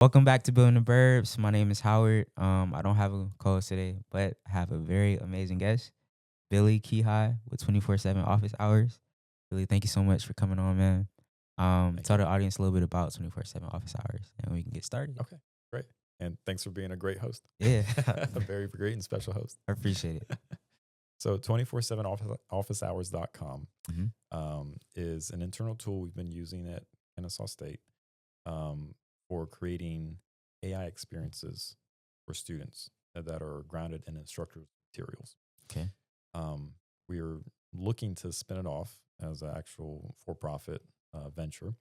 Welcome back to Building the Burbs. My name is Howard. I don't have a co-host today, but I have a very amazing guest, Billy Kihei with 24/7 office hours. Billy, thank you so much for coming on, man. Thank Tell you. the audience a little bit about 24/7 office hours, and we can get started. Okay, great. And thanks for being a great host. Yeah, A very great and special host. I appreciate it. So 24/7 officehours.com Mm-hmm. is an internal tool we've been using at Kennesaw State for creating AI experiences for students that are grounded in instructor materials. Okay. We're looking to spin it off as an actual for-profit venture.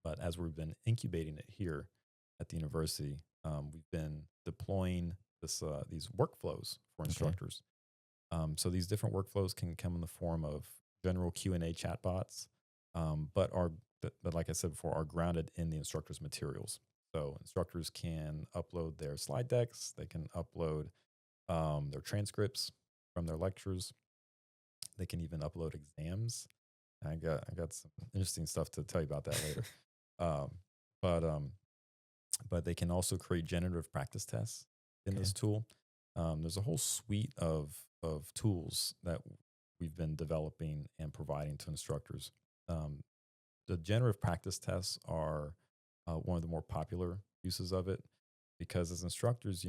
But as we've been incubating it here at the university, we've been deploying these workflows for Okay. instructors. So these different workflows can come in the form of general Q&A chatbots, but like I said before, are grounded in the instructor's materials. So instructors can upload their slide decks, they can upload their transcripts from their lectures, they can even upload exams. I got some interesting stuff to tell you about that later. Um, but but they can also create generative practice tests in Okay. this tool. There's a whole suite of tools that we've been developing and providing to instructors. Um, the generative practice tests are one of the more popular uses of it because as instructors,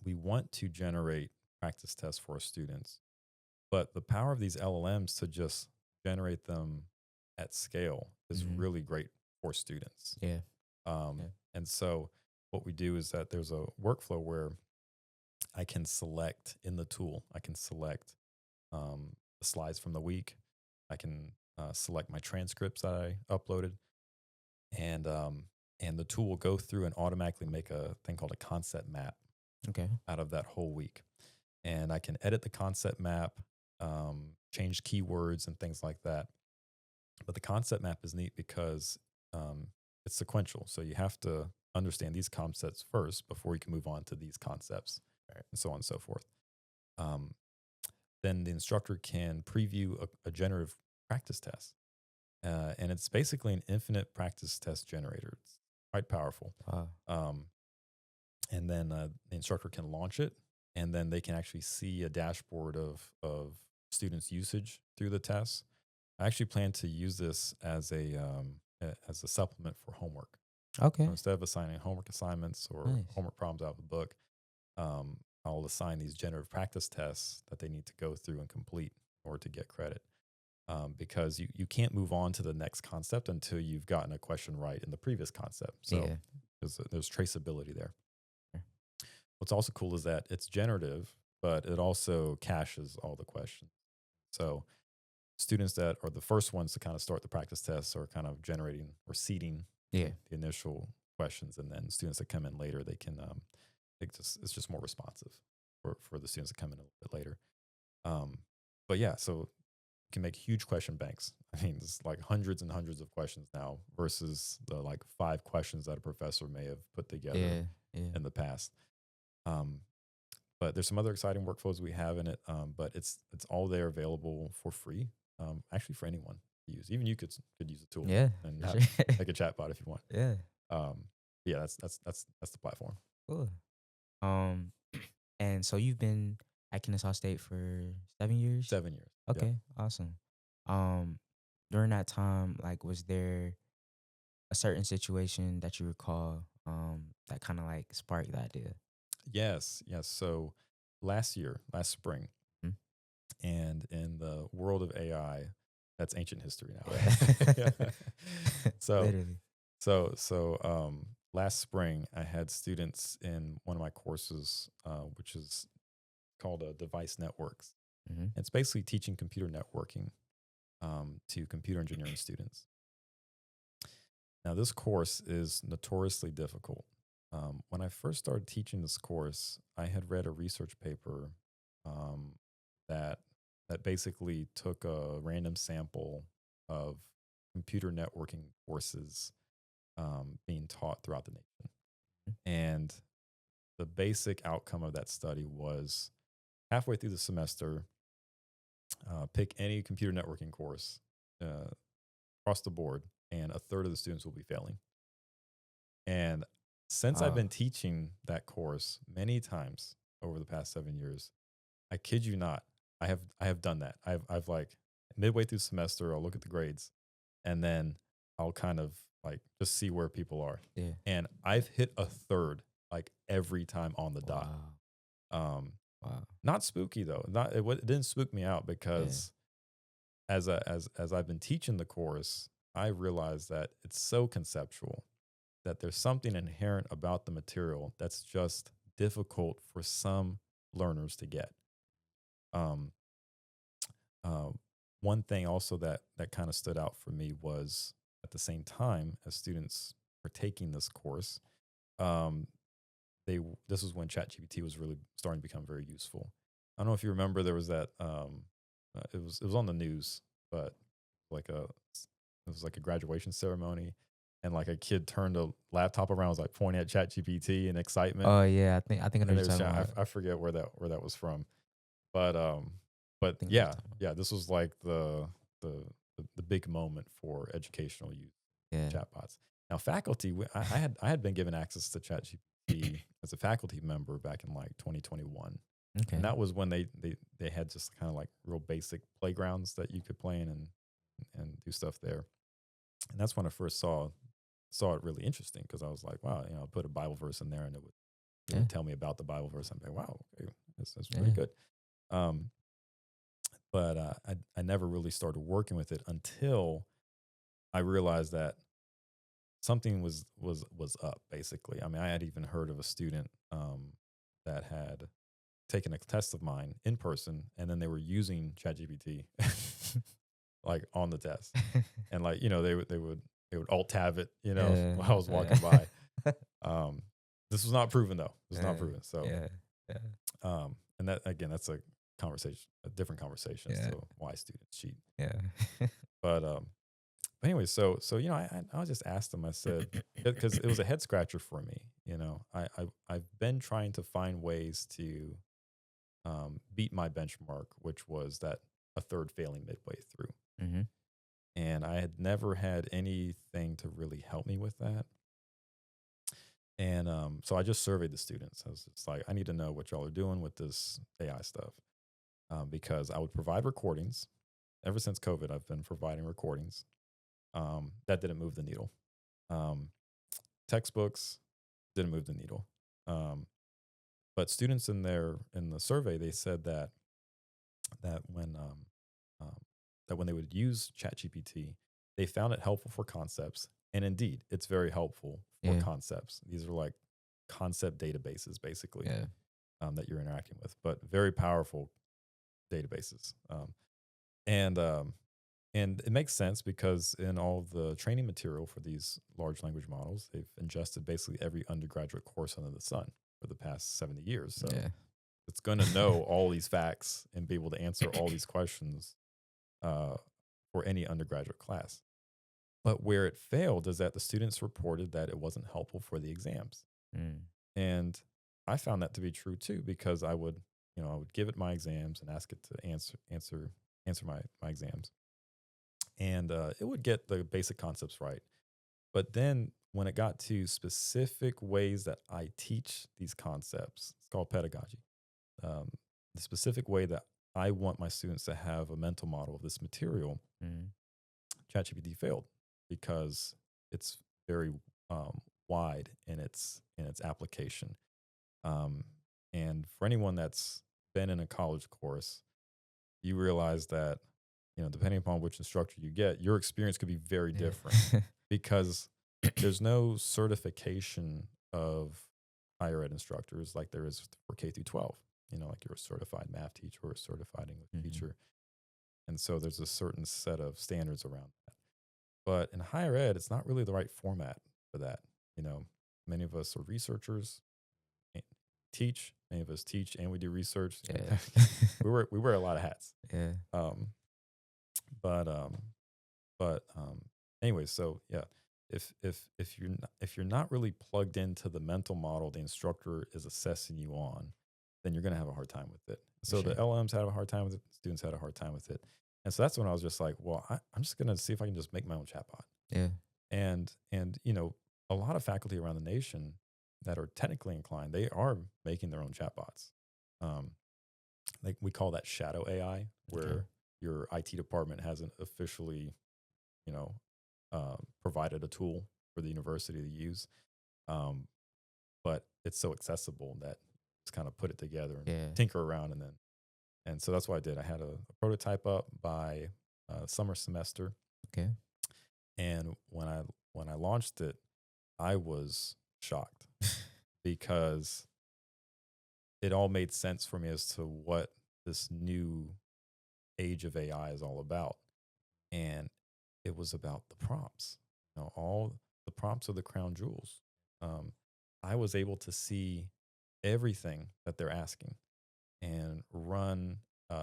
we want to generate practice tests for our students, but the power of these LLMs to just generate them at scale is Mm-hmm. really great for students. Yeah. Um, Yeah. and so what we do is that there's a workflow where I can select in the tool, I can select the slides from the week. I can select my transcripts that I uploaded, and and the tool will go through and automatically make a thing called a concept map Okay. out of that whole week. And I can edit the concept map, change keywords and things like that. But the concept map is neat because it's sequential. So you have to understand these concepts first before you can move on to these concepts, right, and so on and so forth. Um, then the instructor can preview a generative practice test. And it's basically an infinite practice test generator. It's quite powerful. Wow. Um, and then the instructor can launch it, and then they can actually see a dashboard of students' usage through the tests. I actually plan to use this as a supplement for homework. So Okay. instead of assigning homework assignments or Nice. homework problems out of the book, I'll assign these generative practice tests that they need to go through and complete in order to get credit. Because you can't move on to the next concept until you've gotten a question right in the previous concept. So Yeah. there's traceability there. What's also cool is that it's generative, but it also caches all the questions. So students that are the first ones to kind of start the practice tests are kind of generating or seeding Yeah. the initial questions, and then students that come in later, they can it's just more responsive for the students that come in a little bit later. Um, but yeah, so you can make huge question banks. I mean, there's like hundreds and hundreds of questions now versus the like 5 questions that a professor may have put together Yeah. Yeah. in the past. Um, but there's some other exciting workflows we have in it. But it's all there available for free. Actually, for anyone to use. Even you could use the tool Yeah. and For have sure. like a chatbot if you want. Yeah. Yeah, that's the platform. Cool. Um, and so you've been at Kennesaw State for 7 years? 7 years. Yeah. Okay, awesome. Um, During that time, like, was there a certain situation that you recall, that kind of like sparked the idea? Yes. Yes. So last spring, Mhm. and in the world of AI, that's ancient history now. Yeah. so Literally. last spring, I had students in one of my courses, which is called Device Networks. Hmm. It's basically teaching computer networking to computer engineering students. Now, this course is notoriously difficult. When I first started teaching this course, I had read a research paper um, that that basically took a random sample of computer networking courses being taught throughout the nation, and the basic outcome of that study was halfway through the semester, pick any computer networking course uh, across the board, and a third of the students will be failing. And since I've Oh, been teaching that course many times over the past 7 years, I kid you not, I have done that. I've like midway through the semester, I'll look at the grades, and then I'll kind of like just see where people are. yeah. And I've hit a third like every time on the dot. Wow. Um, Wow. Not spooky though. It didn't spook me out Yeah. because as I've been teaching the course, I realized that it's so conceptual that there's something inherent about the material that's just difficult for some learners to get. Um, uh, One thing also that kind of stood out for me was at the same time as students were taking this course, um, this was when ChatGPT was really starting to become very useful. I don't know if you remember there was that it was on the news, but like a it was like a graduation ceremony, and like a kid turned a laptop around, was like pointing at ChatGPT in excitement, Oh yeah, I think I and know then what they you're was talking shouting, about. I forget where that was from, but I think I know what you're yeah, talking about. yeah, this was like the the big moment for educational use Yeah. chatbots. Now, faculty, I had been given access to ChatGPT as a faculty member back in like 2021, and Okay. that was when they had just kind of like real basic playgrounds that you could play in and do stuff there. And that's when I first saw it really interesting because I was like, wow, I put a Bible verse in there and it Yeah. would tell me about the Bible verse. I'm like, wow, okay, that's pretty Yeah. good. Um, but I never really started working with it until I realized that something was up. Basically, I mean, I had even heard of a student that had taken a test of mine in person, and then they were using ChatGPT like on the test, and like they would alt tab it, Yeah. while I was walking by. Um, this was not proven though. This was not Yeah. proven. So, Yeah. Yeah. and that again, that's a different conversation as Yeah. to why students cheat. Yeah. But anyway, so I just asked them. I said because it was a head scratcher for me. I've been trying to find ways to beat my benchmark, which was that a third failing midway through, Mm-hmm. and I had never had anything to really help me with that. And so I just surveyed the students. I was just like, I need to know what y'all are doing with this AI stuff, because I would provide recordings. Ever since COVID, I've been providing recordings. That didn't move the needle. Um, Textbooks didn't move the needle. Um, but students in the survey, they said that when um, that when they would use ChatGPT, they found it helpful for concepts, and indeed, it's very helpful for Yeah. concepts. These are like concept databases, basically, Yeah. that you're interacting with, but very powerful databases. And and it makes sense because in all of the training material for these large language models, they've ingested basically every undergraduate course under the sun for the past 70 years. So Yeah. it's going to know all these facts and be able to answer all these questions uh, for any undergraduate class. But where it failed is that the students reported that it wasn't helpful for the exams. Mm. And I found that to be true too, because I would give it my exams and ask it to answer my exams, and it would get the basic concepts right. But then when it got to specific ways that I teach these concepts, it's called pedagogy. Um, the specific way that I want my students to have a mental model of this material, Mm. ChatGPT failed because it's very wide in its application. Um, and for anyone that's been in a college course, you realize that depending upon which instructor you get, your experience could be very different Yeah. because there's no certification of higher ed instructors like there is for K through 12. Like you're a certified math teacher or a certified English Mm-hmm. teacher. And so there's a certain set of standards around that. But in higher ed, it's not really the right format for that. You know, Many of us are researchers, and teach. Many of us teach and we do research. Yeah. We wear a lot of hats. Yeah. Um, but um, but anyway, so yeah, if you're not really plugged into the mental model the instructor is assessing you on, then you're gonna have a hard time with it. For So the sure. LMs had a hard time with it, students had a hard time with it, and so that's when I was just like, well, I'm just gonna see if I can just make my own chatbot, Yeah. and a lot of faculty around the nation that are technically inclined, they are making their own chatbots. Um, like we call that shadow AI, Okay. where your IT department hasn't officially, you know, provided a tool for the university to use. Um, but it's so accessible that just kind of put it together and Yeah. tinker around, and so that's what I did. I had a prototype up by summer semester, Okay. and when I launched it, I was shocked because it all made sense for me as to what this new age of AI is all about. And it was about the prompts. All the prompts are the crown jewels. Um, I was able to see everything that they're asking and run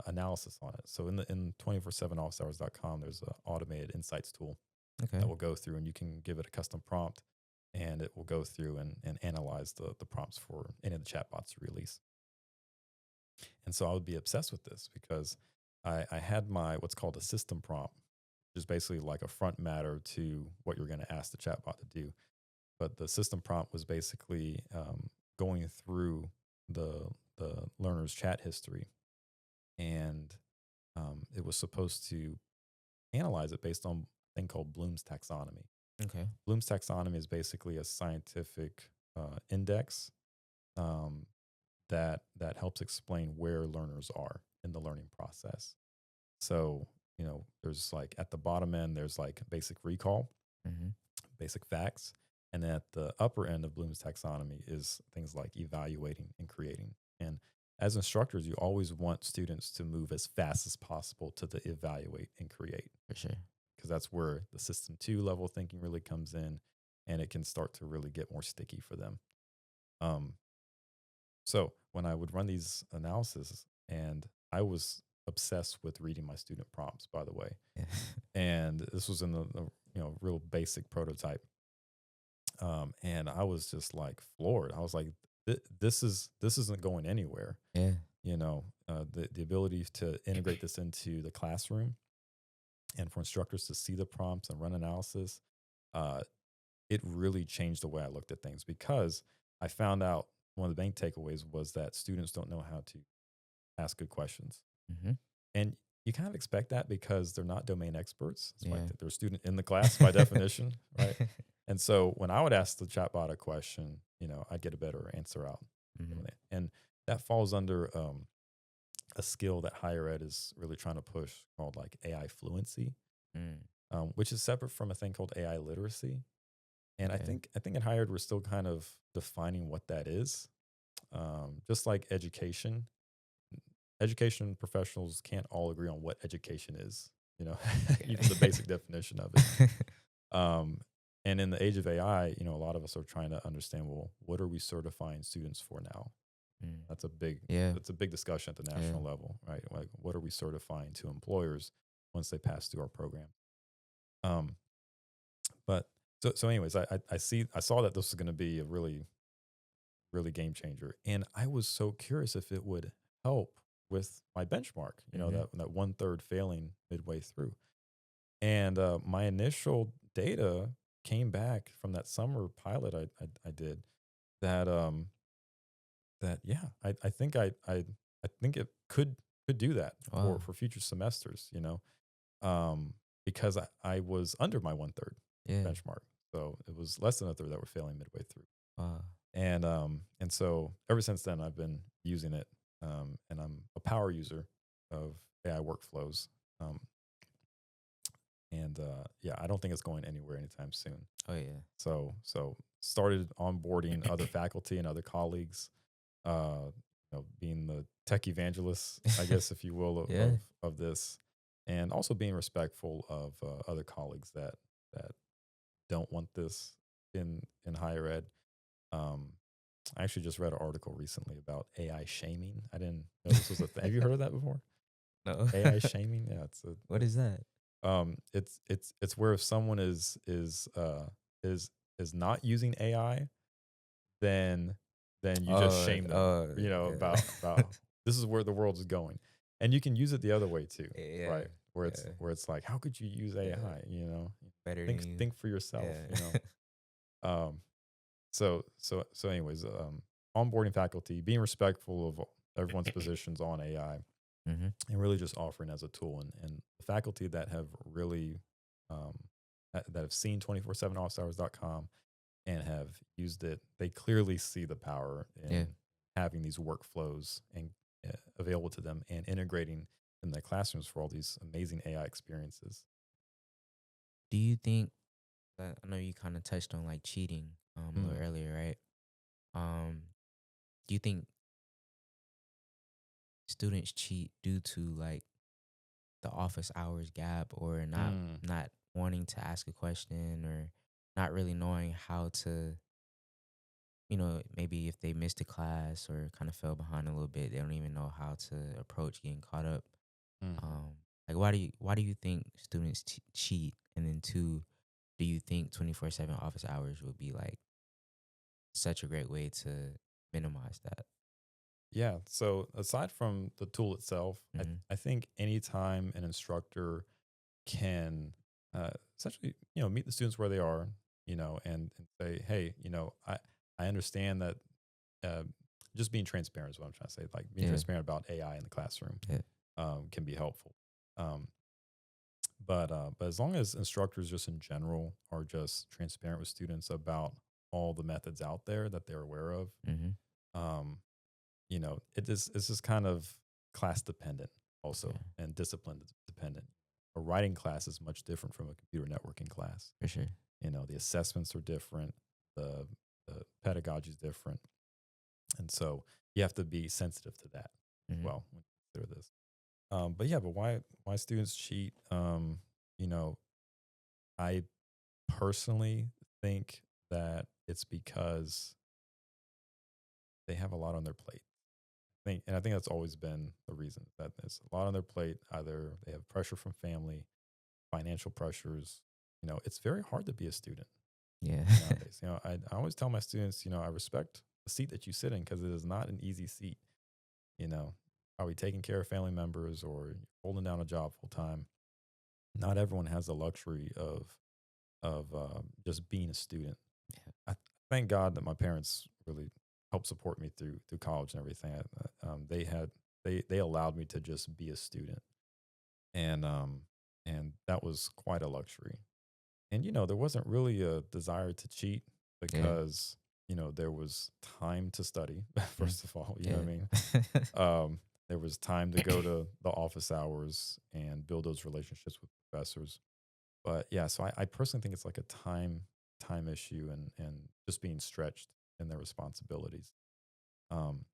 analysis on it. So in 247officehours.com, there's an automated insights tool Okay. that will go through, and you can give it a custom prompt, and it will go through and analyze the prompts for any of the chatbots you release. And so I would be obsessed with this because I had my what's called a system prompt, which is basically like a front matter to what you're going to ask the chatbot to do. But the system prompt was basically going through the learner's chat history, and it was supposed to analyze it based on a thing called Bloom's taxonomy. Okay. Bloom's taxonomy is basically a scientific index um, that helps explain where learners are in the learning process. So, there's like at the bottom end, there's like basic recall, Mm-hmm. basic facts. And then at the upper end of Bloom's taxonomy is things like evaluating and creating. And as instructors, you always want students to move as fast as possible to the evaluate and create, For sure. because that's where the system two level thinking really comes in, and it can start to really get more sticky for them. Um, so when I would run these analyses, and I was obsessed with reading my student prompts, by the way, Yeah. and this was in the real basic prototype, and I was just like floored. I was like, this isn't going anywhere. Yeah. The ability to integrate this into the classroom and for instructors to see the prompts and run analysis, uh, it really changed the way I looked at things, because I found out one of the main takeaways was that students don't know how to ask good questions. Mm-hmm. And you kind of expect that because they're not domain experts. It's like Yeah. they're a student in the class by definition, right? And so when I would ask the chatbot a question, I'd get a better answer out. Mm-hmm. And that falls under a skill that higher ed is really trying to push, called like AI fluency, Mm. which is separate from a thing called AI literacy. And I Okay. think in higher ed we're still kind of defining what that is. Just like education professionals can't all agree on what education is, Okay. even the basic definition of it. Um, and in the age of AI, a lot of us are trying to understand, well, what are we certifying students for now? Mm. That's a big Yeah. that's a big discussion at the Yeah. national level, right? Like, what are we certifying to employers once they pass through our program? Um, but anyways, I saw that this was going to be a really really game changer, and I was so curious if it would help with my benchmark. Mm-hmm. That 1/3 failing midway through, and my initial data came back from that summer pilot I did, that yeah, I think I think it could do that Wow. for future semesters, because I was under my 1/3 Yeah. benchmark, so it was less than a third that were failing midway through, Wow. and so ever since then I've been using it, and I'm a power user of AI workflows, um, and yeah, I don't think it's going anywhere anytime soon. Oh yeah. So started onboarding other faculty and other colleagues, being the tech evangelist, I guess, if you will, Yeah. of this, and also being respectful of other colleagues that don't want this in higher ed. Um, I actually just read an article recently about AI shaming. I didn't know this was a thing. Have you heard of that before? No. AI shaming? Yeah, What is that? it's where if someone is not using AI, then you just Oh. shame them, Oh. Yeah. about this is where the world is going. And you can use it the other way too, Yeah. right? Where Yeah. it's like, how could you use Yeah. AI? Better than Think you. think for yourself, Yeah. um, anyways, onboarding faculty, being respectful of everyone's positions on AI, Mm-hmm. and really just offering as a tool. And the faculty that have really that have seen 247officehours.com and have used it, they clearly see the power Yeah. in having these workflows and available to them and integrating in their classrooms for all these amazing AI experiences. Do you think I know you kind of touched on like cheating a little Mm, earlier, right? Um, do you think students cheat due to like the office hours gap or mm, not wanting to ask a question or not really knowing how to, maybe if they missed a class or kind of fell behind a little bit, they don't even know how to approach getting caught up. mhm. Like why do you think students cheat? And then two, do you think 24/7 office hours would be like such a great way to minimize that? Yeah. So aside from the tool itself, Mm-hmm. I think anytime an instructor can essentially, meet the students where they are, and say, hey, I understand that uh, just being transparent is what I'm trying to say. Like being Yeah, transparent about AI in the classroom yeah, can be helpful. Um, but as long as instructors just in general are just transparent with students about all the methods out there that they're aware of, mm-hmm. um, it's just kind of class dependent Yeah, also and discipline dependent. A writing class is much different from a computer networking class. for sure. The assessments are different, the the pedagogy is different, and so you have to be sensitive to that as Mm-hmm. well when you consider this. But yeah, but why students cheat? You know, I personally think that it's because they have a lot on their plate. I think that's always been the reason that there's a lot on their plate. Either they have pressure from family, financial pressures. It's very hard to be a student Yeah. nowadays. I always tell my students, I respect the seat that you sit in because it is not an easy seat. You know, are we taking care of family members or holding down a job full time? Not everyone has the luxury of just being a student. Yeah. I thank God that my parents really helped support me through college and everything. They allowed me to just be a student, and that was quite a luxury. And there wasn't really a desire to cheat Yeah. because there was time to study. Mm. First of all, you know what I mean. Yeah. There was time to go to the office hours and build those relationships with professors. But yeah, so I personally think it's like a time issue and just being stretched in their responsibilities, um,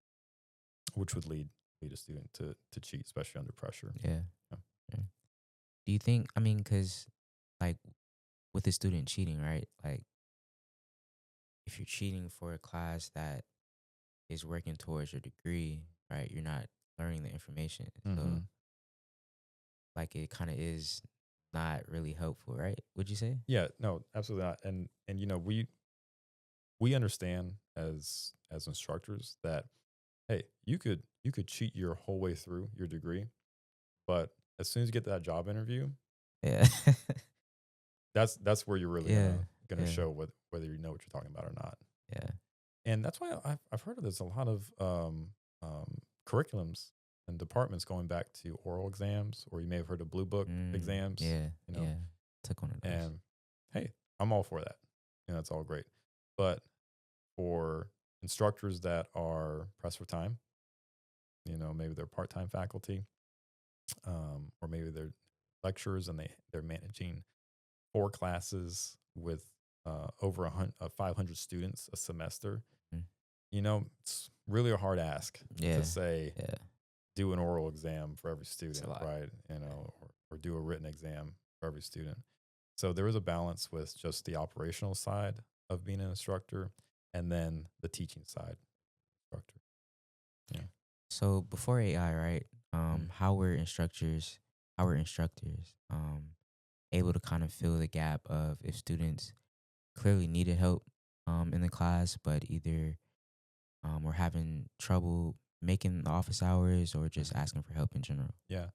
which would lead a student to cheat, especially under pressure. Yeah. Yeah. Yeah. Do you think, I mean, because like with a student cheating, right? Like if you're cheating for a class that is working towards your degree, right? You're not learning the information. So Hmm. like it kind of is not really helpful, right? Would you say? Yeah, no, absolutely not. And we understand as instructors that hey, you could cheat your whole way through your degree, but as soon as you get to that job interview, Yeah. that's where you're really Yeah. gonna Yeah. show whether you know what you're talking about or not. Yeah. And that's why I've heard of this a lot of curriculums and departments going back to oral exams, or you may have heard of blue book exams. Yeah. You know, Yeah. Took one of those. and hey, I'm all for that. That's all great. But for instructors that are pressed for time, maybe they're part time faculty, or maybe they're lecturers and they're managing 4 classes with over 500 students a semester. Mm. It's really a hard ask to Yeah. say Yeah. do an oral exam for every It's a student, lot. right? Or do a written exam for every student. So there is a balance with just the operational side of being an instructor and then the teaching side instructor. Yeah. So before AI, right? Mm. How were instructors able to kind of fill the gap of if students clearly needed help in the class, but either were having trouble making the office hours or just Mhm. asking for help in general? Yeah.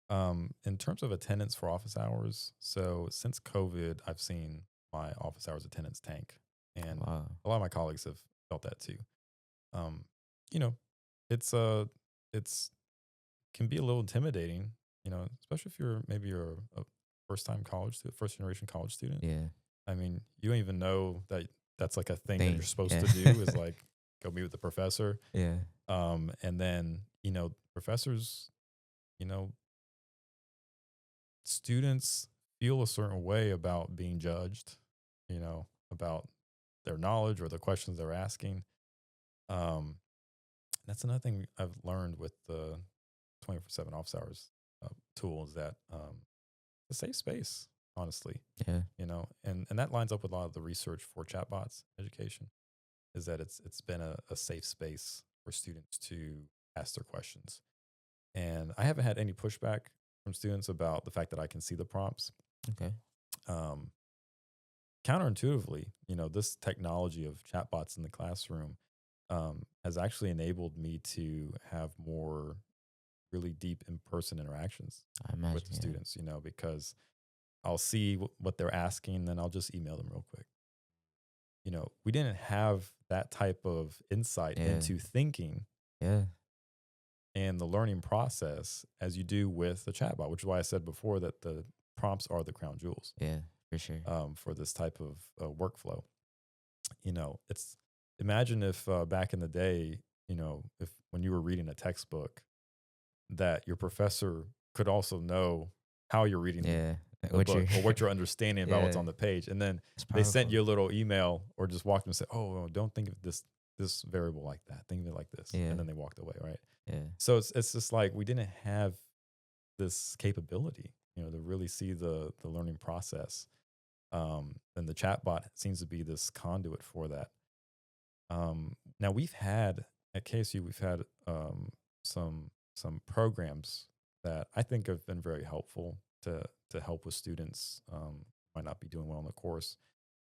In terms of attendance for office hours, so since COVID, I've seen my office hours attendance tank. And Wow. a lot of my colleagues have felt that too. Um, you know, it's can be a little intimidating, especially if you're a first generation college student. Yeah. I mean, you don't even know that that's like a thing that you're Thing. supposed Yeah. to do is like go meet with the professor. Yeah. And then, professors, you know, students feel a certain way about being judged, about their knowledge or the questions they're asking. Um, that's another thing I've learned with the 24/7 office hours tool is that a safe space, honestly, Yeah. and that lines up with a lot of the research for chatbots education is that it's been a safe space for students to ask their questions. And I haven't had any pushback from students about the fact that I can see the prompts. Okay. Um, Counterintuitively, this technology of chatbots in the classroom has actually enabled me to have more really deep in-person interactions I with imagine. the Yeah. students, because I'll see what they're asking, then I'll just email them real quick. We didn't have that type of insight Yeah. into thinking Yeah. and the learning process as you do with the chatbot, which is why I said before that the prompts are the crown jewels Yeah. For sure. for this type of workflow. It's imagine if back in the day, if when you were reading a textbook, that your professor could also know how you're reading Yeah. the What you're book or what you're understanding about what's Yeah. on the page, and then It's they sent powerful. you a little email or just walked and said, "Oh, don't think of this variable like that. Think of it like this," Yeah. and then they walked away, right? Yeah. So it's just like we didn't have this capability, to really see the learning process. And the chatbot seems to be this conduit for that. Now we've had at KSU, we've had some programs that I think have been very helpful to help with students might not be doing well in the course.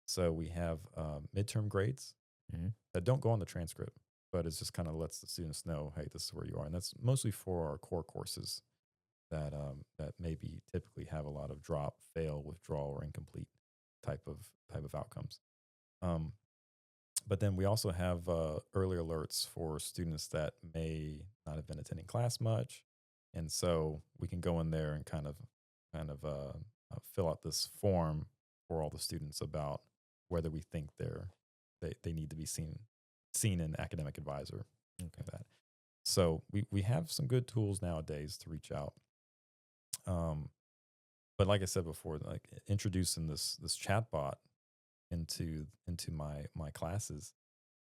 So we have midterm grades Mhm. that don't go on the transcript, but it's just kind of lets the students know, hey, this is where you are, and that's mostly for our core courses that maybe typically have a lot of drop, fail, withdrawal, or incomplete type of outcomes. Um, but then we also have early alerts for students that may not have been attending class much, and so we can go in there and fill out this form for all the students about whether we think they need to be seen an academic advisor Okay. like that. So we have some good tools nowadays to reach out. Um, but like I said before, like introducing this chatbot into my classes,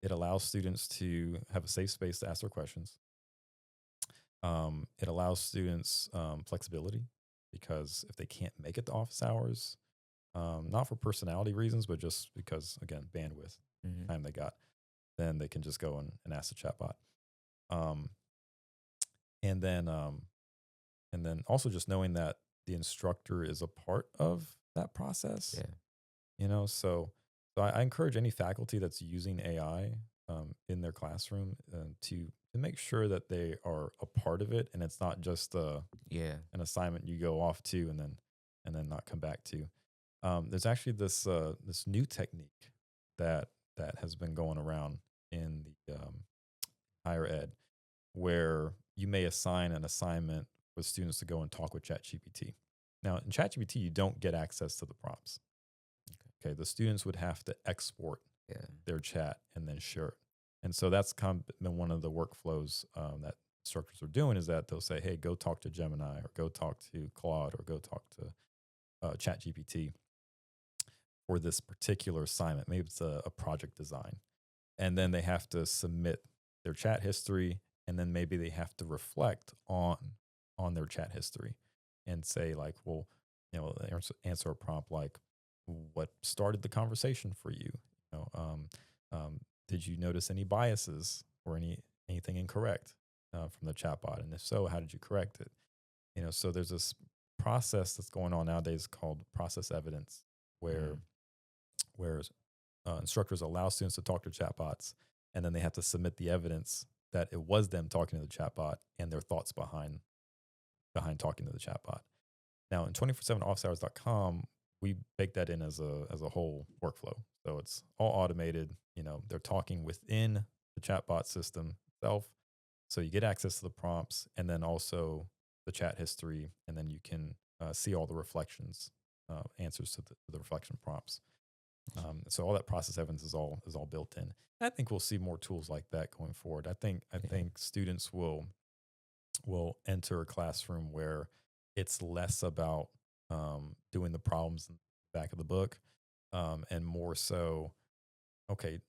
it allows students to have a safe space to ask their questions. It allows students flexibility because if they can't make it to office hours, not for personality reasons, but just because, again, bandwidth, Mhm. time they got, then they can just go and ask the chatbot. Um, and then also just knowing that the instructor is a part of that process, Yeah. so I encourage any faculty that's using AI in their classroom to make sure that they are a part of it, and it's not just Yeah. an assignment you go off to and then not come back to. There's actually this new technique that that has been going around in the higher ed, where you may assign an assignment for students to go and talk with ChatGPT. Now, in ChatGPT, you don't get access to the prompts. Okay, the students would have to export Yeah. their chat and then share it. And so that's kind of been one of the workflows that instructors are doing is that they'll say, hey, go talk to Gemini or go talk to Claude or go talk to ChatGPT for this particular assignment. Maybe it's a project design. And then they have to submit their chat history, and then maybe they have to reflect on their chat history and say like, well, answer a prompt like, what started the conversation for you? You know, did you notice any biases or anything incorrect from the chatbot? And if so, how did you correct it? So there's this process that's going on nowadays called process evidence, where Mhm. where instructors allow students to talk to chatbots, and then they have to submit the evidence that it was them talking to the chatbot and their thoughts behind talking to the chatbot. Now, in 247officehours.com, we bake that in as a whole workflow. So it's all automated. They're talking within the chatbot system itself. So you get access to the prompts and then also the chat history, and then you can see all the reflections, answers to the reflection prompts. So all that process evidence is all built in. I think we'll see more tools like that going forward. I think students will enter a classroom where it's less about doing the problems in the back of the book, and more so, okay,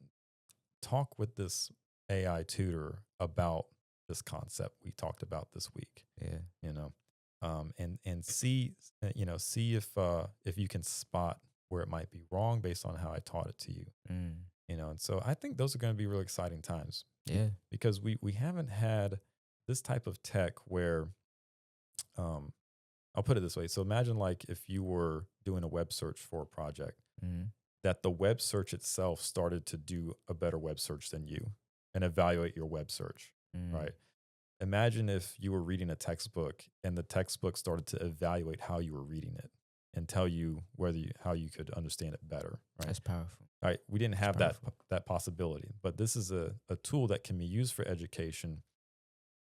talk with this AI tutor about this concept we talked about this week. Yeah. And see if you can spot where it might be wrong based on how I taught it to you. Mm. And so I think those are going to be really exciting times. Yeah. Because we haven't had this type of tech where, I'll put it this way. So imagine like if you were doing a web search for a project, Mm. that the web search itself started to do a better web search than you and evaluate your web search, Mm. right? Imagine if you were reading a textbook and the textbook started to evaluate how you were reading it and tell you how you could understand it better, right? That's powerful. Right. We didn't have powerful. that possibility, but this is a tool that can be used for education,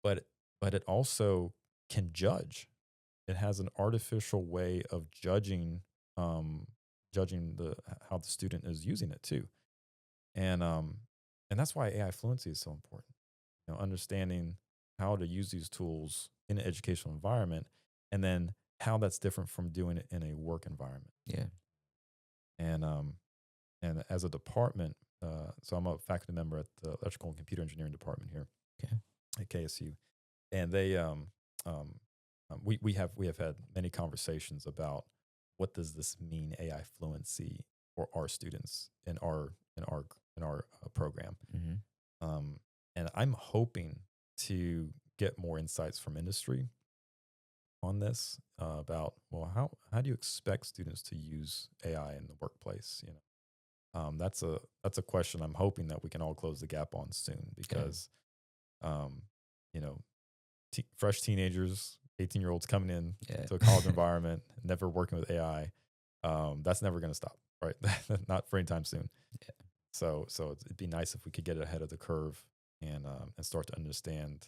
but it also can judge. It has an artificial way of judging how the student is using it too. And that's why AI fluency is so important. Understanding how to use these tools in an educational environment, and then how that's different from doing it in a work environment. Yeah. And as a department, so I'm a faculty member at the electrical and computer engineering department here, Okay. at KSU, and they we have had many conversations about what does this mean, AI fluency for our students in our program. Mm-hmm. And I'm hoping to get more insights from industry on this, about, well, how do you expect students to use AI in the workplace? That's a question I'm hoping that we can all close the gap on soon, because um, you know fresh teenagers, 18-year-olds coming in Yeah. to a college environment, never working with AI, that's never going to stop, right? Not for any time soon. Yeah. So it'd be nice if we could get ahead of the curve and start to understand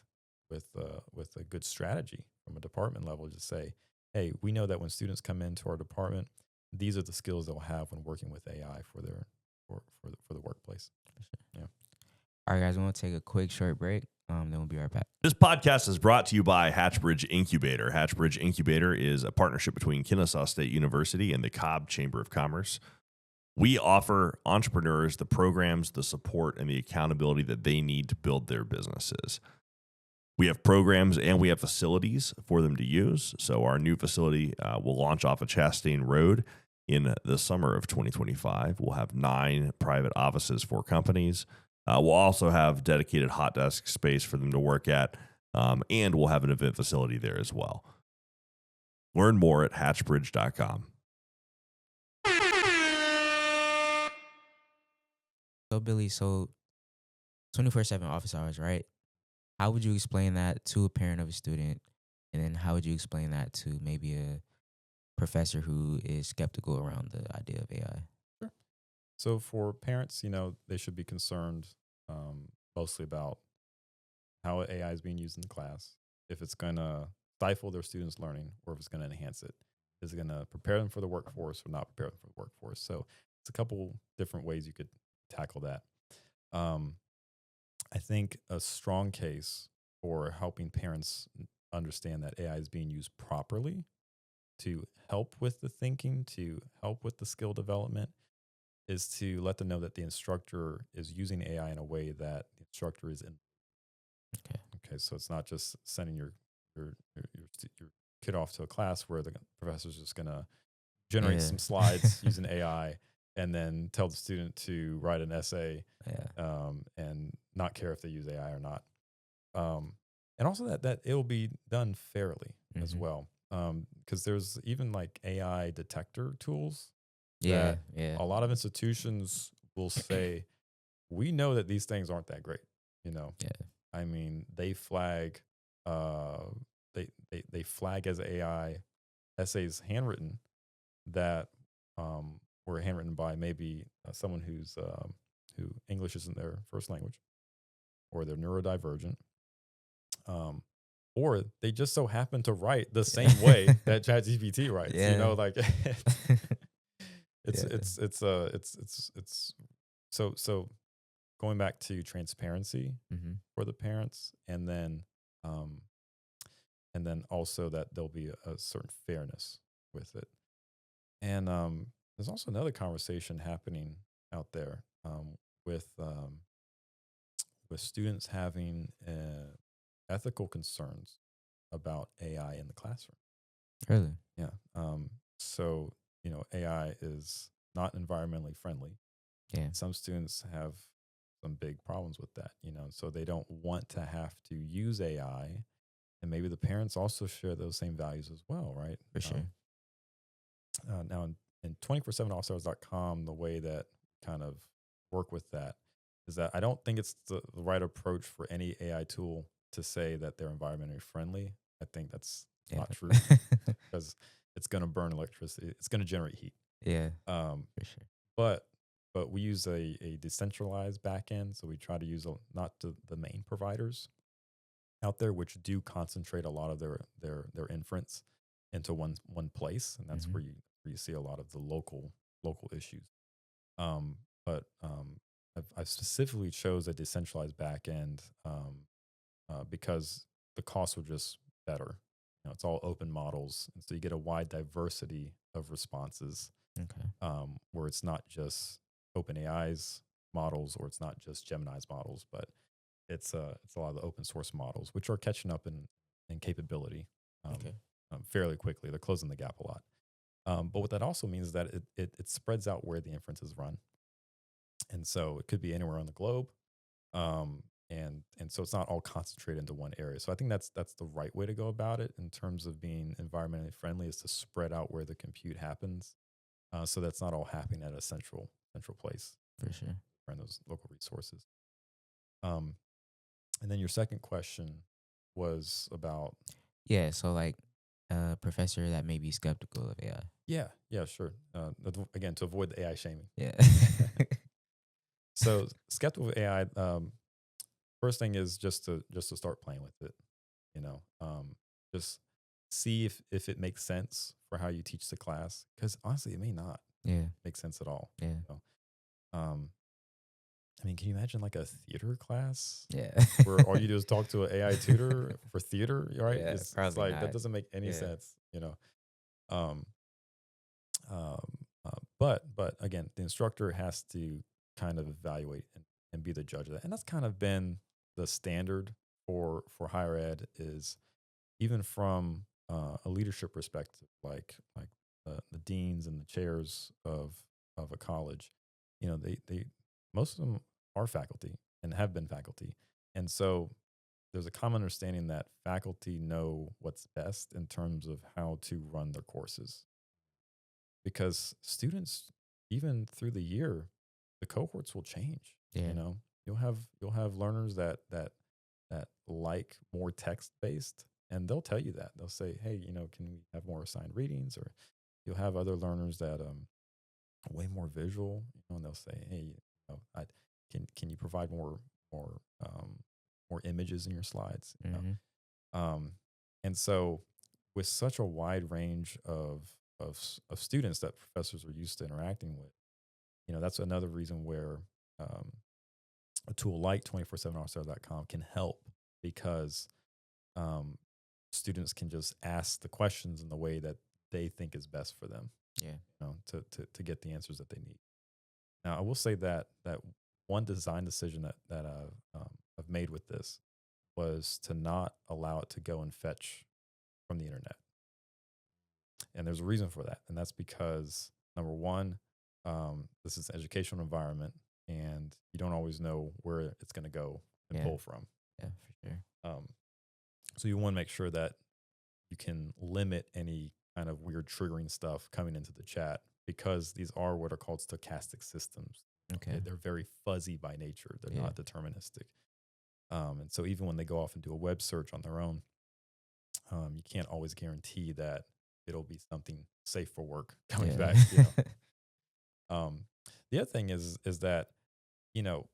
with a good strategy from a department level, to say, hey, we know that when students come into our department, these are the skills they'll have when working with AI for the workplace. Yeah. All right, guys, we want to take a quick short break. Then we'll be right back. This podcast is brought to you by Hatchbridge Incubator. Hatchbridge Incubator is a partnership between Kennesaw State University and the Cobb Chamber of Commerce. We offer entrepreneurs the programs, the support, and the accountability that they need to build their businesses. We have programs and we have facilities for them to use. So our new facility will launch off of Chastain Road in the summer of 2025. We'll have 9 private offices for companies. We'll also have dedicated hot desk space for them to work at, and we'll have an event facility there as well. Learn more at hatchbridge.com. So, Billy, 24/7 office hours, right? How would you explain that to a parent of a student? And then how would you explain that to maybe a professor who is skeptical around the idea of AI? Sure. So for parents, they should be concerned, mostly about how AI is being used in the class, if it's going to stifle their students' learning, or if it's going to enhance it. Is it going to prepare them for the workforce or not prepare them for the workforce? So it's a couple different ways you could tackle that. I think a strong case for helping parents understand that AI is being used properly to help with the thinking, to help with the skill development, is to let them know that the instructor is using AI in a way that the instructor is in. Okay, so it's not just sending your kid off to a class where the professor's just going to generate some slides using AI and then tell the student to write an essay, and not care if they use AI or not. And also that it will be done fairly as well. Because there's even like AI detector tools. A lot of institutions will say, we know that these things aren't that great. I mean, they flag, they flag as AI essays handwritten that were handwritten by maybe someone who English isn't their first language, or they're neurodivergent, or they just so happen to write the same way that ChatGPT writes. You Yeah. know, like Yeah. it's so going back to transparency Mm-hmm. for the parents, um, and then also that there'll be a certain fairness with it. And there's also another conversation happening out there with students having ethical concerns about AI in the classroom. Really? Yeah. So AI is not environmentally friendly. Yeah. Some students have some big problems with that. So they don't want to have to use AI, and maybe the parents also share those same values as well, right? For sure. Now in 247officers.com, the way that kind of work with that is that I don't think it's the right approach for any AI tool to say that they're environmentally friendly. I think that's Yeah. not true, because it's going to burn electricity. It's going to generate heat. Yeah. Um, For sure. but we use a decentralized backend. So we try to use not the main providers out there, which do concentrate a lot of their inference into one place, and that's Mm-hmm. where you see a lot of the local issues. But I specifically chose a decentralized backend because the costs were just better. It's all open models, and so you get a wide diversity of responses, Okay. where it's not just OpenAI's models, or it's not just Gemini's models, but it's a lot of the open source models, which are catching up in capability Okay. fairly quickly. They're closing the gap a lot. But what that also means is that it spreads out where the inferences run, and so it could be anywhere on the globe, and so it's not all concentrated into one area. So I think that's the right way to go about it in terms of being environmentally friendly, is to spread out where the compute happens, so that's not all happening at a central place, For sure. and those local resources. Um, and then your second question was about. Yeah. So like a professor that may be skeptical of AI. Yeah, sure. Again, to avoid the AI shaming. Yeah. So skeptical of AI. First thing is just to start playing with it. Just see if it makes sense for how you teach the class. Because honestly, it may not Yeah. make sense at all. Yeah. Um, I mean, can you imagine like a theater class Yeah. where all you do is talk to an AI tutor for theater, right? Yeah, It's probably like that not. doesn't make any Yeah. sense. Um, but again, the instructor has to kind of evaluate and be the judge of that, and that's kind of been the standard for higher ed, is even from a leadership perspective, like the deans and the chairs of a college. They most of them are faculty and have been faculty, and so there's a common understanding that faculty know what's best in terms of how to run their courses, because students, even through the year, the cohorts will change. Yeah. You'll have learners that like more text based, and they'll tell you that. They'll say, hey, can we have more assigned readings? Or you'll have other learners that way more visual, and they'll say, hey, I can you provide more um more images in your slides? Mm-hmm. um and so, with such a wide range of students that professors are used to interacting with, that's another reason where um, a tool like 247officer.com can help, because um, students can just ask the questions in the way that they think is best for them, Yeah. to get the answers that they need. Now, I will say that one design decision that I've made with this was to not allow it to go and fetch from the internet. And there's a reason for that. And that's because, number one, this is an educational environment, and you don't always know where it's going to go and Yeah. pull from. Yeah, for sure. Um, so you want to make sure that you can limit any kind of weird triggering stuff coming into the chat, because these are what are called stochastic systems. Okay. They're very fuzzy by nature. They're Yeah. not deterministic. And so even when they go off and do a web search on their own, you can't always guarantee that it'll be something safe for work coming Yeah. back. Um, the other thing is that, you know,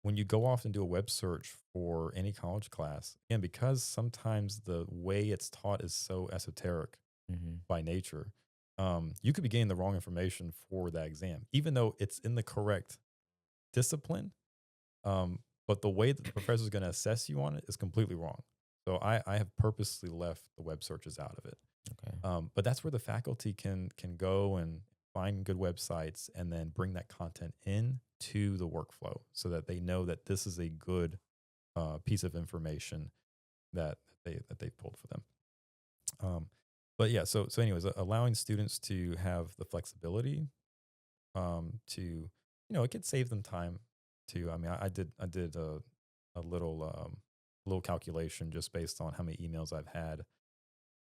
when you go off and do a web search for any college class, and because sometimes the way it's taught is so esoteric Mm-hmm. by nature, you could be getting the wrong information for that exam, even though it's in the correct discipline. Um, but the way that the professor is going to assess you on it is completely wrong. So I have purposely left the web searches out of it. Okay. But that's where the faculty can go and find good websites and then bring that content in to the workflow so that they know that this is a good piece of information that they pulled for them. But yeah, so anyways, allowing students to have the flexibility to, it could save them time too. I mean, I did a little calculation just based on how many emails I've had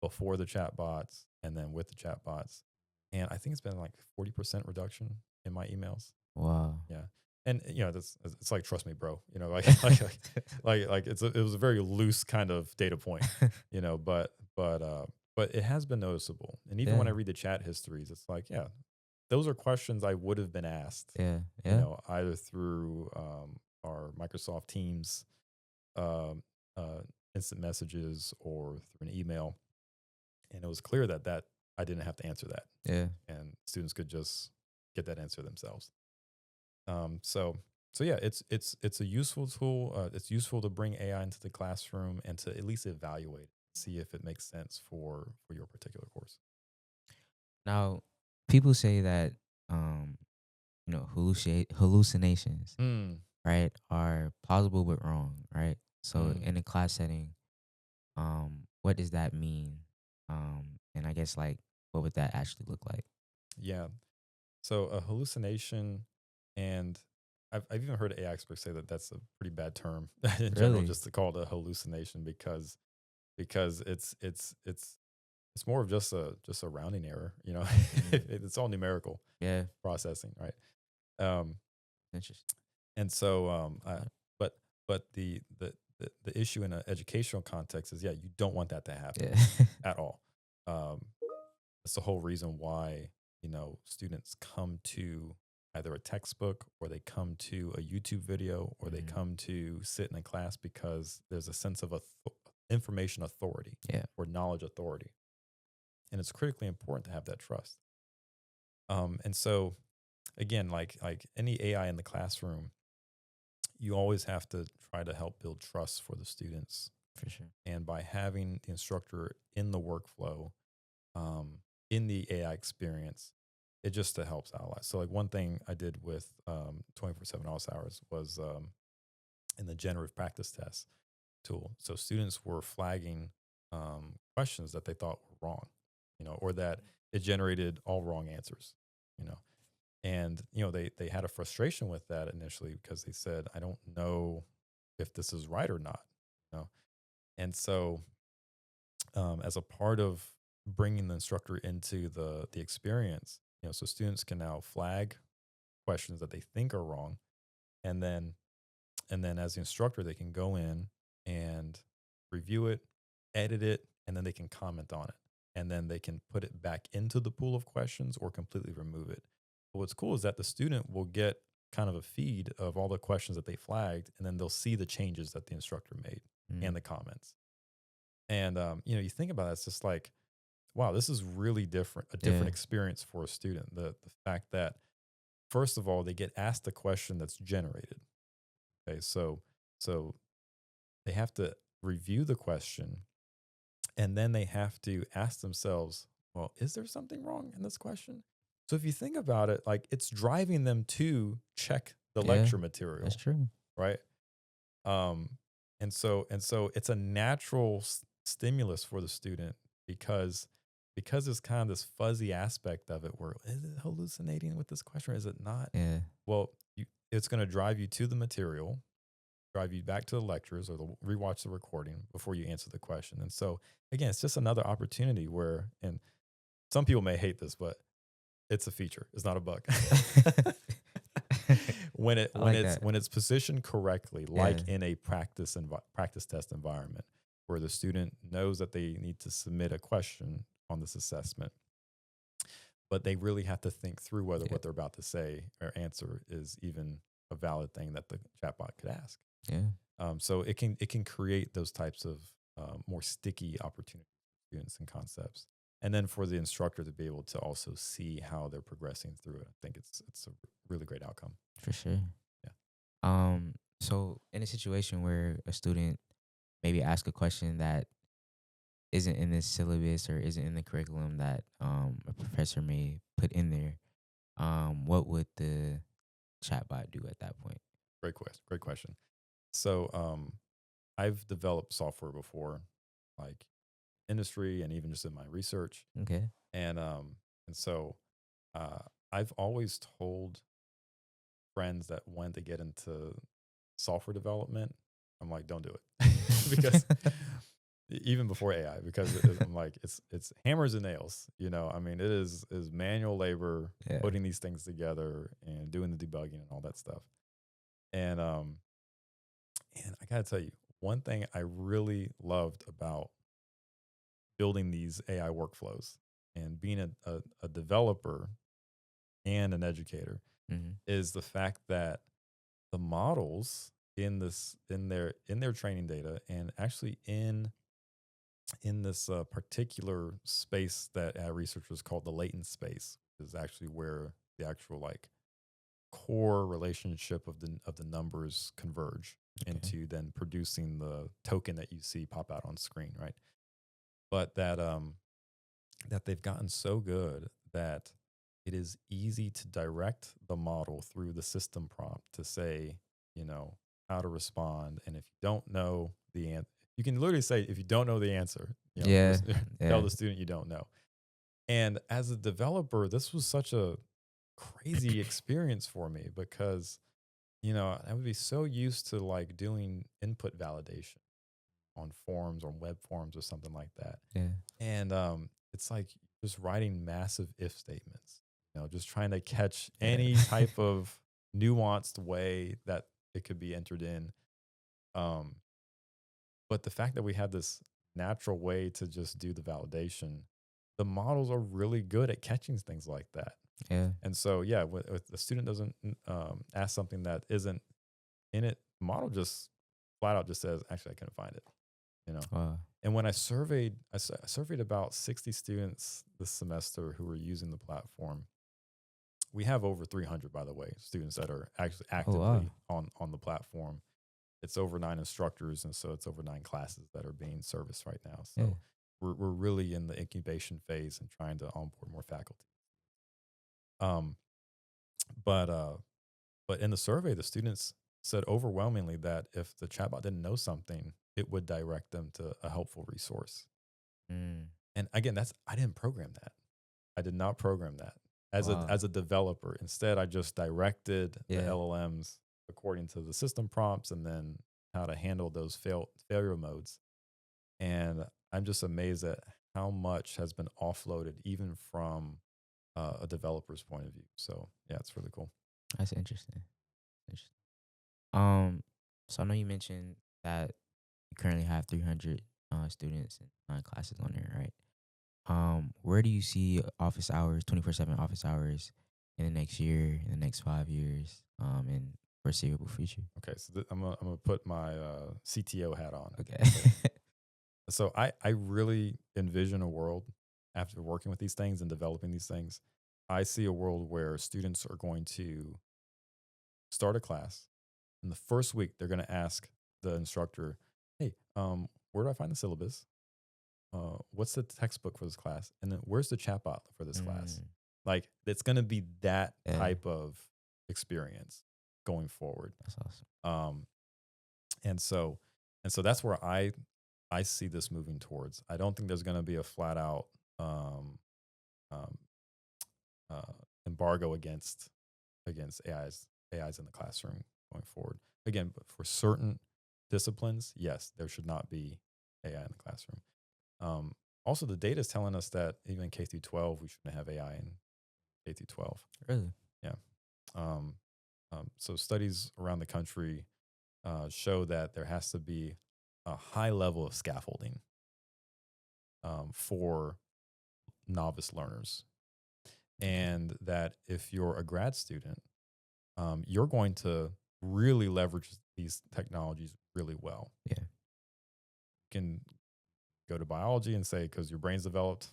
before the chatbots and then with the chatbots, and I think it's been like 40% reduction in my emails. Wow. Yeah. And that's, it's like, trust me, bro, like it was a very loose kind of data point, but it has been noticeable. And even when I Yeah. read the chat histories, it's like, yeah, those are questions I would have been asked, Yeah. Yeah. either through our Microsoft Teams um, instant messages or through an email. And it was clear that I didn't have to answer that, Yeah. and students could just get that answer themselves. So yeah, it's a useful tool. It's useful to bring AI into the classroom and to at least evaluate, see if it makes sense for your particular course. Now, people say that hallucinations, Mm, right, are plausible but wrong, right? So mm, in a class setting, what does that mean? And I guess like what would that actually look like? yeah. So a hallucination, and I've even heard AI experts say that that's a pretty bad term in general, Really? just to call it a hallucination because it's more of just a rounding error. Mm. It's all numerical Yeah. processing, right? Um, Interesting. and so, but the issue in an educational context is, yeah, you don't want that to happen Yeah. at all. Um, that's the whole reason why students come to either a textbook or they come to a YouTube video or they Mhm. come to sit in a class because there's a sense of information authority Yeah. or knowledge authority, and it's critically important to have that trust. And so again, like any AI in the classroom, you always have to try to help build trust for the students. For sure. And by having the instructor in the workflow, in the AI experience, it just helps out a lot. So like one thing I did with 24/7 office hours was in the generative practice test tool. So students were flagging questions that they thought were wrong, or that it generated all wrong answers, you know. And they had a frustration with that initially because they said, I don't know if this is right or not, you know. And so as a part of bringing the instructor into the experience, so students can now flag questions that they think are wrong, and then as the instructor they can go in and review it, edit it, and then they can comment on it, and then they can put it back into the pool of questions or completely remove it. But what's cool is that the student will get kind of a feed of all the questions that they flagged, and then they'll see the changes that the instructor made Mm. and the comments. And you think about it, it's just like, wow, this is really different, a different Yeah. experience for a student. The fact that first of all, they get asked a question that's generated. Okay, so they have to review the question, and then they have to ask themselves, well, is there something wrong in this question? So if you think about it, like it's driving them to check the Yeah. lecture That's material, true. right? Um, and so it's a natural stimulus for the student because there's kind of this fuzzy aspect of it where is it hallucinating with this question or is it not? Yeah. Well, it's going to drive you to the material, drive you back to the lectures or rewatch the recording before you answer the question. And so again, it's just another opportunity where, and some people may hate this, but it's a feature. It's not a bug. when it I when like it's that. when it's positioned correctly, Yeah. like in a practice test environment, where the student knows that they need to submit a question on this assessment, but they really have to think through whether Yeah. what they're about to say or answer is even a valid thing that the chatbot could ask. Yeah. So it can create those types of more sticky opportunities for students and concepts, and then for the instructor to be able to also see how they're progressing through it. I think it's a really great outcome. For sure. Yeah. So in a situation where a student maybe ask a question that isn't in the syllabus or isn't in the curriculum that a professor may put in there, what would the chatbot do at that point? Great question. Great question. So I've developed software before, like industry and even just in my research, Okay. and so uh, I've always told friends that wanted to get into software development, I'm like, don't do it because even before AI, because I'm like, it's hammers and nails. I mean, it is manual labor Yeah. putting these things together and doing the debugging and all that stuff. And I gotta tell you, one thing I really loved about building these AI workflows and being a developer and an educator Mm-hmm. is the fact that the models in their training data and actually in this particular space that researchers call the latent space is actually where the actual like core relationship of the numbers converge Okay. into then producing the token that you see pop out on screen, right? But that they've gotten so good that it is easy to direct the model through the system prompt to say, how to respond. And if you don't know the answer, you can literally say, if you don't know the answer, Yeah. tell Yeah. the student you don't know. And as a developer, this was such a crazy experience for me because, I would be so used to like doing input validation on forums or web forums or something like that. Yeah. And it's like just writing massive if statements, just trying to catch Yeah. any type of nuanced way that it could be entered in. Um, but the fact that we have this natural way to just do the validation, the models are really good at catching things like that. Yeah. And so, yeah, if the student doesn't ask something that isn't in it, the model just flat out just says, actually, I couldn't find it. Wow. And when I surveyed about 60 students this semester who were using the platform. We have over 300, by the way, students that are actually Oh, wow. actively on the platform. It's over 9 instructors, and so it's over 9 classes that are being serviced right now. Yeah. So we're really in the incubation phase and trying to onboard more faculty. Um, but in the survey, the students said overwhelmingly that if the chatbot didn't know something, it would direct them to a helpful resource. Mm. And again, I didn't program that. I did not program that Wow. as a developer. Instead, I just directed the Yeah. LLMs according to the system prompts and then how to handle those failure modes. And I'm just amazed at how much has been offloaded even from a developer's point of view. So yeah, it's really cool. That's interesting. Interesting. Um, so I know you mentioned that you currently have 300 students and 9 classes on there, right? Where do you see office hours, 24/7 office hours in the next year, in the next 5 years, in foreseeable future? Okay, so I'm gonna put my CTO hat on. Okay. So I really envision a world after working with these things and developing these things. I see a world where students are going to start a class. In the first week, they're going to ask the instructor, "Hey, where do I find the syllabus? What's the textbook for this class? And then where's the chatbot for this class?" Mm, Like it's going to be that yeah, type of experience going forward. that's awesome. Um, and so that's where I see this moving towards. I don't think there's going to be a flat out um, embargo against AIs in the classroom going forward. Again, but for certain disciplines, yes, there should not be AI in the classroom. Also, the data is telling us that even K through 12, we shouldn't have AI in K through 12. Really? Yeah. So studies around the country show that there has to be a high level of scaffolding for novice learners. and that if you're a grad student, you're going to really leverage these technologies really well. Yeah. You can go to biology and say, because your brain's developed,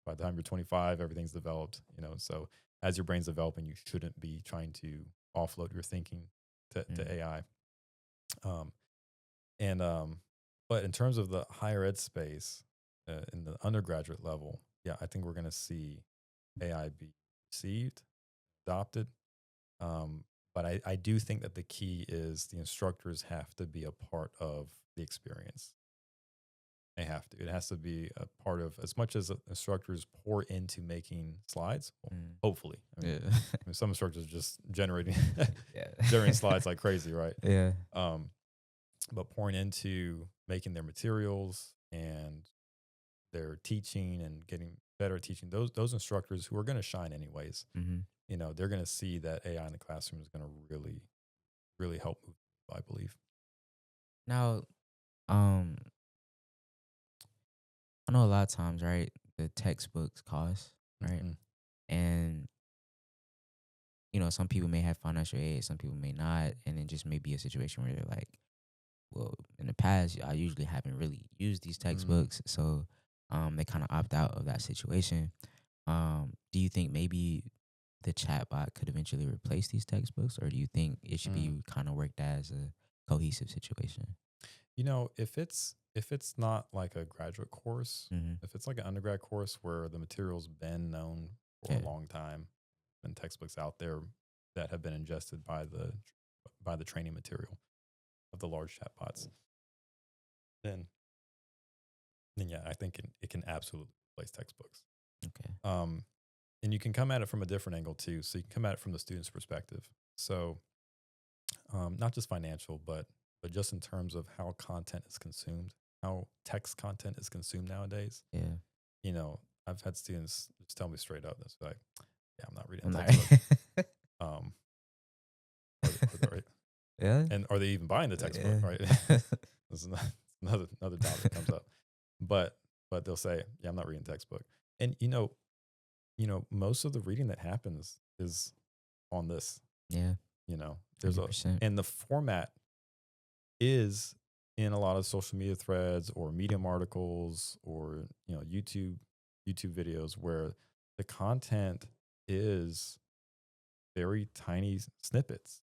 by the time you're 25, everything's developed, So as your brain's developing, you shouldn't be trying to offload your thinking to Mm. AI. Um, and but in terms of the higher ed space, in the undergraduate level, yeah, I think we're going to see AI be received, adopted. But I do think that the key is the instructors have to be a part of the experience. They have to. It has to be a part of, as much as instructors pour into making slides. Well, Mm. hopefully, Yeah. some instructors are just generating Yeah. generating slides like crazy, right? Yeah. But pouring into making their materials and their teaching and getting better at teaching, those instructors who are going to shine anyways, Mm-hmm. they're going to see that AI in the classroom is going to really, really help move, I believe. Now, I know a lot of times, right, the textbooks cost, right? Mhm. And, some people may have financial aid, some people may not. And it just may be a situation where they're like, well, in the past, I usually haven't really used these textbooks. So they kind of opt out of that situation. Do you think maybe the chatbot could eventually replace these textbooks? Or do you think it should be kind of worked as a cohesive situation? If it's not like a graduate course, Mm-hmm. if it's like an undergrad course where the material's been known for Yeah. a long time, and textbooks out there that have been ingested by the training material of the large chatbots, then yeah, I think it can absolutely replace textbooks. Okay. And you can come at it from a different angle too. So you can come at it from the student's perspective. So not just financial, but just in terms of how content is consumed, how text content is consumed nowadays. Yeah. I've had students just tell me straight up, that's like, yeah, I'm not reading I'm a not. textbook. Um, are Yeah. and are they even buying the textbook? Yeah. Right? This is another topic that comes up. But they'll say, yeah, I'm not reading textbook. And most of the reading that happens is on this. Yeah. There's 100%. and the format is in a lot of social media threads or Medium articles or YouTube videos where the content is very tiny snippets.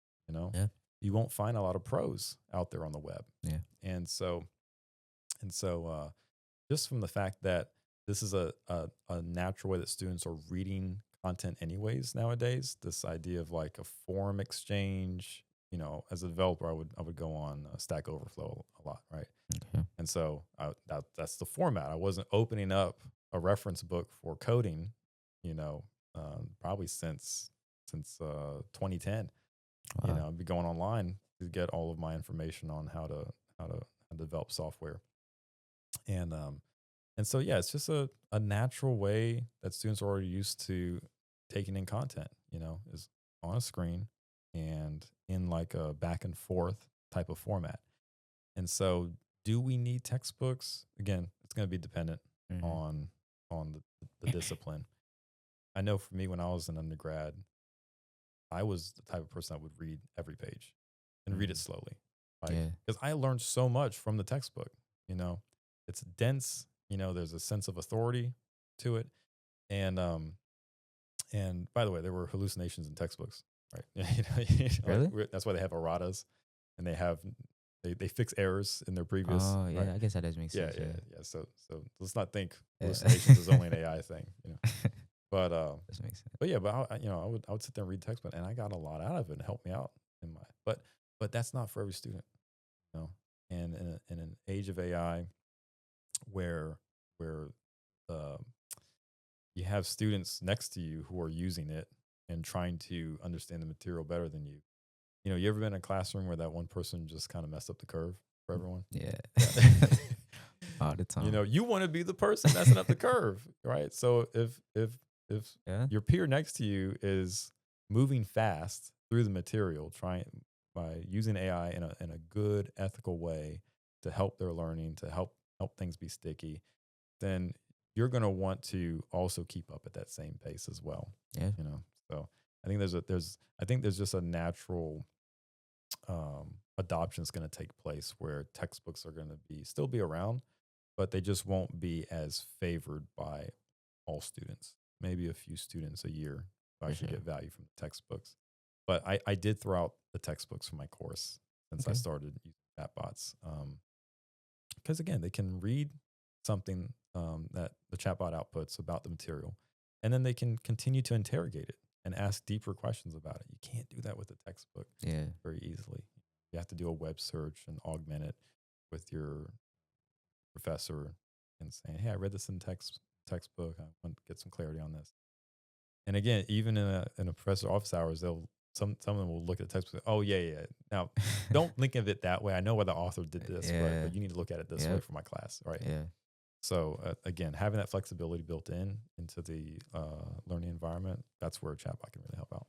Yeah. You won't find a lot of prose out there on the web. Yeah. And so just from the fact that this is a natural way that students are reading content anyways nowadays, this idea of like a forum exchange, as a developer, I would go on Stack Overflow a lot, right? Okay. And so that's the format. I wasn't opening up a reference book for coding, probably since 2010. Wow. I'd be going online to get all of my information on how to develop software. And so yeah, it's just a natural way that students are already used to taking in content, is on a screen and in like a back and forth type of format. And so do we need textbooks? Again, it's going to be dependent Mhm. on the discipline. I know for me, when I was an undergrad, I was the type of person that would read every page and read it slowly. Yeah. Because I learned so much from the textbook, it's dense, there's a sense of authority to it. And by the way, there were hallucinations in textbooks, right? Really? That's why they have erratas, and they fix errors in their previous. Oh, yeah. Right? I guess that does make sense. Yeah. So let's not think Yeah. hallucinations is only an AI thing, But Does make sense. but yeah, but I would sit there and read textbook, and I got a lot out of it and helped me out in my. But that's not for every student, And in an age of AI, where uh, you have students next to you who are using it and trying to understand the material better than you. You ever been in a classroom where that one person just kind of messed up the curve for everyone? Yeah. Yeah. All the time. You want to be the person messing up the curve, right? So if Yeah. your peer next to you is moving fast through the material, trying by using AI in a good ethical way to help their learning, to help things be sticky, then you're going to want to also keep up at that same pace as well. Yeah. So I think there's just a natural adoption is going to take place where textbooks are going to still be around, but they just won't be as favored by all students. Maybe a few students a year who For actually sure. get value from the textbooks. But I did throw out the textbooks for my course since I Okay. started using chatbots. Because again, they can read something that the chatbot outputs about the material, and then they can continue to interrogate it and ask deeper questions about it. You can't do that with a textbook Yeah. very easily. You have to do a web search and augment it with your professor and saying, "Hey, I read this in textbook. I want to get some clarity on this." And again, even in a professor office hours, some of them will look at the textbook and say, "Oh yeah. Now, don't think of it that way. I know why the author did this, Yeah. but you need to look at it this way Yep. for my class, right?" Yeah. So again, having that flexibility built into the learning environment, that's where a chatbot can really help out.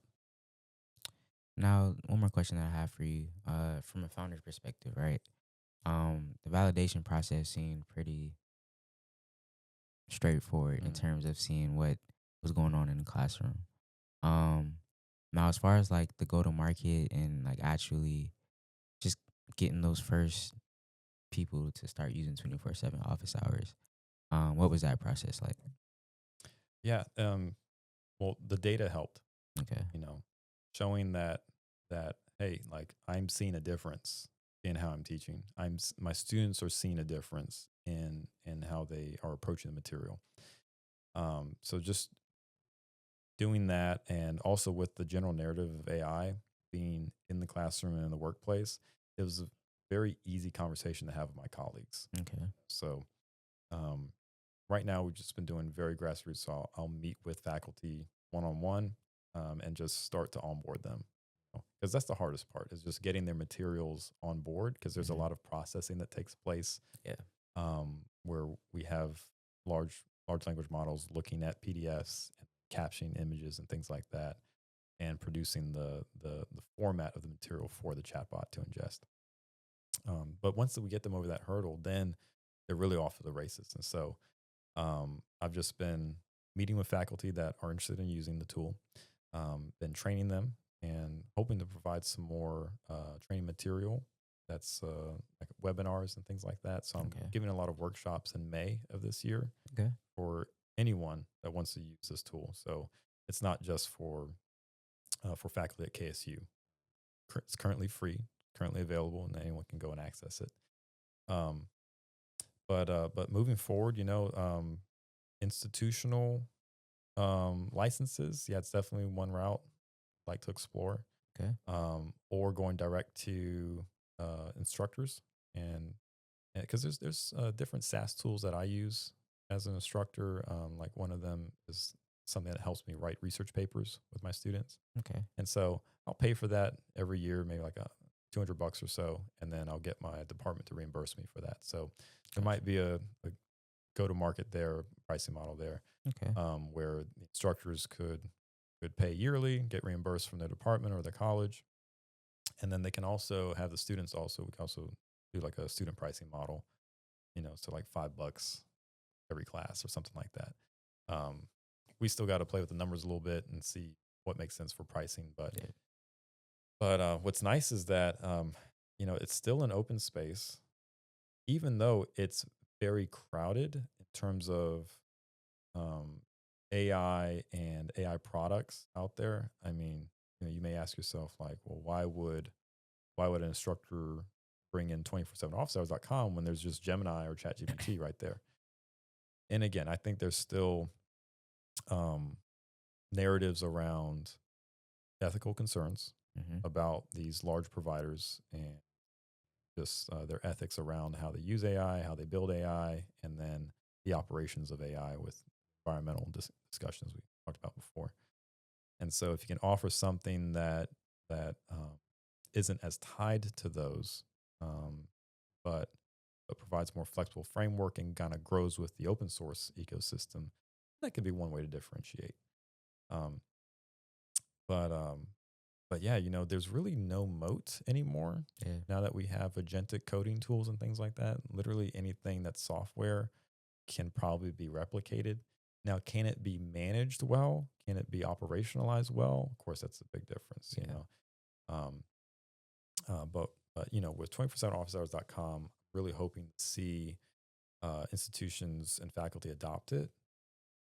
Now, one more question that I have for you, from a founder's perspective, right? The validation process seemed pretty straightforward in Mm. terms of seeing what was going on in the classroom. Um, Now, as far as like the go to market and like actually just getting those first people to start using 24/7 office hours, what was that process like? Yeah. Well, the data helped. Okay. Showing that hey, like I'm seeing a difference in how I'm teaching. My students are seeing a difference in how they are approaching the material. So just doing that, and also with the general narrative of AI being in the classroom and in the workplace, it was a very easy conversation to have with my colleagues. Okay. So um, right now, we've just been doing very grassroots. So I'll meet with faculty one on one and just start to onboard them. Because that's the hardest part is just getting their materials on board because there's a Mhm. lot of processing that takes place Yeah. where we have large language models looking at PDFs and captioning images and things like that and producing the format of the material for the chatbot to ingest. But once we get them over that hurdle, then they're really off to the races. And so I've just been meeting with faculty that are interested in using the tool, been training them and hoping to provide some more training material that's like webinars and things like that. So I'm Okay. giving a lot of workshops in May of this year Okay. for anyone that wants to use this tool. So it's not just for faculty at KSU. It's currently free, currently available, and anyone can go and access it. Um, but moving forward, institutional licenses, yeah, it's definitely one route I'd like to explore. Okay. Or going direct to instructors, and because there's different SaaS tools that I use as an instructor. Like one of them is something that helps me write research papers with my students, Okay. and so I'll pay for that every year, maybe like $200 or so, and then I'll get my department to reimburse me for that. So there Gotcha. might be a go to market there, pricing model there, Okay. where the instructors could pay yearly, get reimbursed from their department or the college, and then they can also have the students also. We can also do like a student pricing model, so like $5 every class or something like that. We still got to play with the numbers a little bit and see what makes sense for pricing, but Yeah. what's nice is that it's still an open space, even though it's very crowded in terms of um, AI and AI products out there. I mean, you may ask yourself like, well, why would an instructor bring in 24/7officehours.com when there's just Gemini or ChatGPT right there? And again, I think there's still narratives around ethical concerns Mm-hmm. about these large providers and just their ethics around how they use AI, how they build AI, and then the operations of AI with environmental discussions we talked about before. And so, if you can offer something that isn't as tied to those, um, but provides more flexible framework and kind of grows with the open source ecosystem, that could be one way to differentiate. Um, but yeah, there's really no moat anymore Yeah. now that we have agentic coding tools and things like that. Literally anything that's software can probably be replicated. Now, can it be managed well? Can it be operationalized well? Of course, that's a big difference, you Yeah. know. Um, but you know, with 24/7officehours.com, really hoping to see institutions and faculty adopt it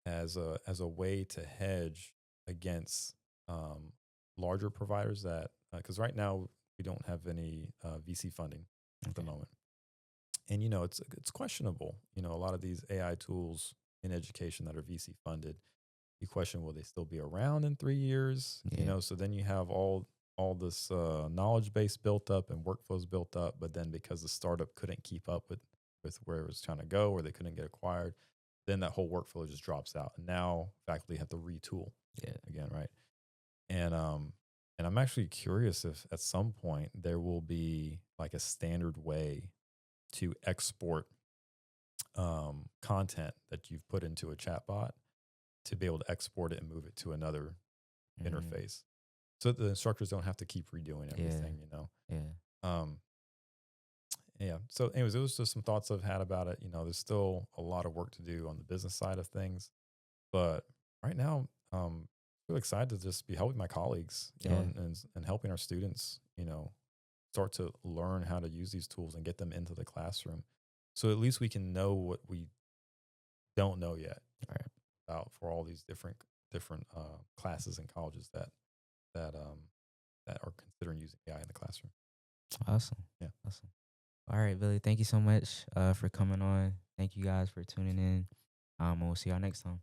as a way to hedge against larger providers that because right now we don't have any VC funding at the Okay. moment, and you know it's questionable. You know, a lot of these AI tools in education that are VC funded, you question will they still be around in 3 years? You Yeah. know, so then you have all this knowledge base built up and workflows built up, but then because the startup couldn't keep up with where it was trying to go, or they couldn't get acquired, then that whole workflow just drops out, and now faculty have to retool Yeah. again, right? And I'm actually curious if at some point there will be like a standard way to export content that you've put into a chatbot to be able to export it and move it to another interface, so that the instructors don't have to keep redoing Yeah. everything, you know. Yeah. Um, yeah. So, anyways, it was just some thoughts I've had about it. You know, there's still a lot of work to do on the business side of things, but right now, really excited to just be helping my colleagues, you know, Yeah. and helping our students, you know, start to learn how to use these tools and get them into the classroom. So at least we can know what we don't know yet Right. about for all these different classes and colleges that that are considering using AI in the classroom. Awesome. Yeah. Awesome. All right, Billy. Thank you so much for coming on. Thank you guys for tuning in. And we'll see y'all next time.